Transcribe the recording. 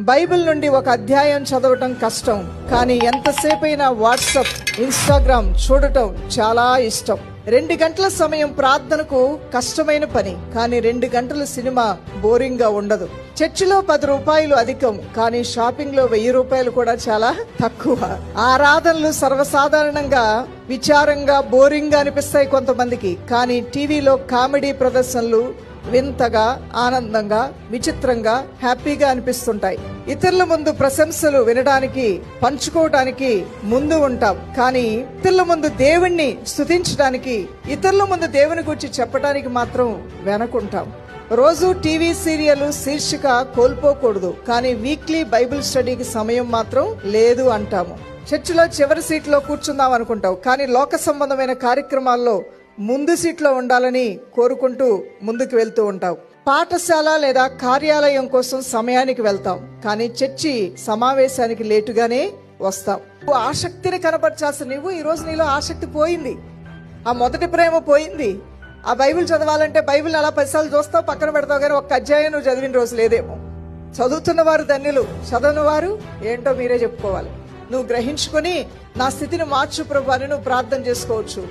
Bible నుండి ఒక అధ్యాయం చదవటం కష్టం, కానీ ఎంతసేపైనా వాట్సాప్, ఇన్స్టాగ్రామ్ చూడటం చాలా ఇష్టం. 2 గంటల సమయం ప్రార్థనకు కష్టమైన పని, కానీ 2 గంటల సినిమా బోరింగ్ గా ఉండదు. చర్చిలో 10 రూపాయలు అధికం, కానీ షాపింగ్ లో 1000 రూపాయలు కూడా చాలా తక్కువ. ఆరాధనలు సర్వసాధారణంగా విచారంగా బోరింగ్ గా అనిపిస్తాయి కొంతమందికి, కానీ టీవీలో కామెడీ ప్రదర్శనలు వింతగా, ఆనందంగా, విచిత్రంగా, హ్యాపీగా అనిపిస్తుంటాయి. ఇతరుల ముందు ప్రశంసలు వినడానికి, పంచుకోవడానికి ముందు ఉంటాం, కానీ ఇతరుల ముందు దేవుణ్ణి స్తుతించడానికి, ఇతరుల ముందు దేవుని గురించి చెప్పడానికి మాత్రం వెనకుంటాం. రోజు టీవీ సీరియల్ శీర్షిక కోల్పోకూడదు, కానీ వీక్లీ బైబిల్ స్టడీకి సమయం మాత్రం లేదు అంటాము. చర్చిలో చివరి సీట్లో కూర్చుందాం అనుకుంటావు, కానీ లోక సంబంధమైన కార్యక్రమాల్లో ముందు సీట్లో ఉండాలని కోరుకుంటూ ముందుకు వెళ్తూ ఉంటావు. పాఠశాల లేదా కార్యాలయం కోసం సమయానికి వెళ్తాం, కానీ చర్చి సమావేశానికి లేటుగానే వస్తాం. ఆసక్తిని కనపరచాల్సిన నువ్వు ఈ రోజు నీలో ఆసక్తి పోయింది. ఆ మొదటి ప్రేమ పోయింది. ఆ బైబిల్ చదవాలంటే బైబిల్ అలా 10 సార్లు చూస్తావు, పక్కన పెడతావు, కానీ ఒక్క అధ్యాయం నువ్వు చదివిన రోజు లేదేమో. చదువుతున్న వారు ధన్యులు, చదవని వారు ఏంటో మీరే చెప్పుకోవాలి. నువ్వు గ్రహించుకొని నా స్థితిని మార్చు ప్రభు అని నువ్వు ప్రార్థన చేసుకోవచ్చు.